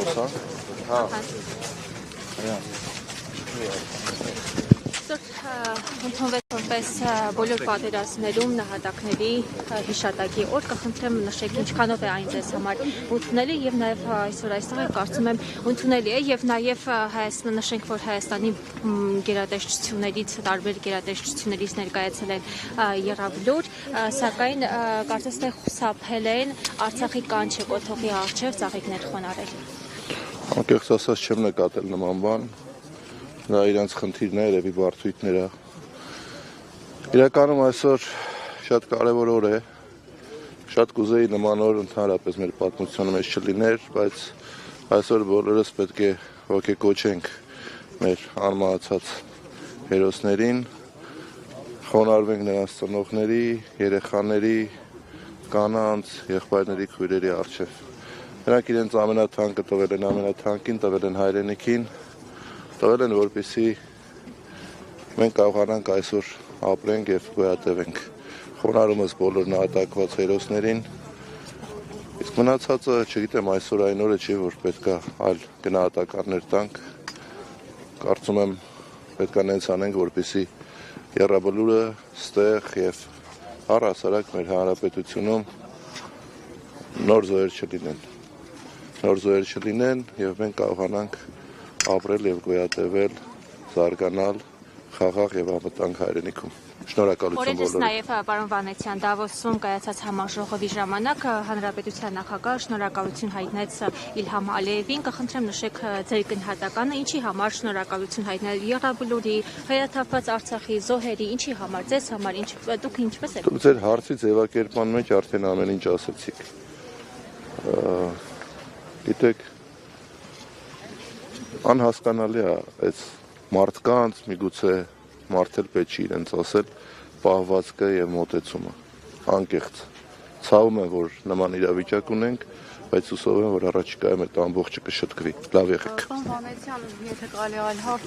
խոսանք։ Հա։ Ընդունվեց որպես բոլոր պատերազմներում նահատակների հիշատակի օր, կխնդրեմ նշեք ինչքանով է այն ձեզ համար ընդունելի եւ նաեւ այսօր այստեղ կարծում եմ ընդունելի է եւ նաեւ նշենք, որ Հայաստանի գերատեսչություններից տարբեր գերատեսչություններից ներկայացել են եռաբլուր, սակայն կարծես թե խուսափել են Արցախի կանչը կոթողի առջև ծաղիկներ խոնարհել։ Անկեղծ ասած չեմ նկատել նման բան։ Դա իրենց խնդիրներ եւ բարդույթները։ Իրականում այսօր շատ կարևոր օր է։ Շատ կուզեի նման օր ընդհանրապես մեր պատմության մեջ չլիներ, բայց այսօր բոլորս պետք է ոգեկոչենք մեր անմահացած հերոսներին, խոնարհվենք նրանց ծնողների, երեխաների, կանանց, եղբայրների, քույրերի առջև։ Նրանք իրենց ամենաթանկը տվել են ամենաթանկին, տվել են հայրենիքին, տվել են, որպեսզի մենք կարողանանք այսօր ապրենք եւ գոյատևենք։ Խոնարհումս բոլոր նահատակված հերոսներին։ Իսկ մնացածը, չգիտեմ, այսօր այն օրը չի, որ պետքա այլ գնահատականներ տանք։ Կարծում եմ պետքա նենց անենք, որպեսզի եռաբլուրը ստեղ եւ առհասարակ մեր հանրապետությունում նոր զոհեր չլինեն։ Նոր զոհեր չլինեն եւ մենք կարողանանք ապրել եւ գոյատևել, զարգանալ խաղաղ եւ անվտանգ հայրենիքում։ Շնորհակալություն բոլորին։ Օրերս նաեւ պարոն Վանեցյան Դավոսում կայացած համաժողովի ժամանակ հանրապետության նախագահ շնորհակալություն հայտնեց Իլհամ Ալիևին, կխնդրեմ նշեք ձեր գնահատականը, ինչի համար շնորհակալություն հայտնել եռաբլուրի, հրաթափված Արցախի զոհերի, ինչի համար, ձեզ համար, դուք ինչպես եք։ Դուք ձեր հարցի ձևակերպման մեջ արդեն ամեն ինչ ասացիք։ Գիտեք, անհասկանալի է այս մարդկանց, միգուցե մարդել պետք չի իրենց ասել, պահվածքը եւ մոտեցումը, անկեղծ։ Ցավում եմ, որ նման իրավիճակ ունենք, բայց հուսով եմ, որ առաջիկայում այդ ամբողջը կշտկվի։ Լավ եղեք։ Պարոն Վանեցյան, եթե կարելի այլ հարց։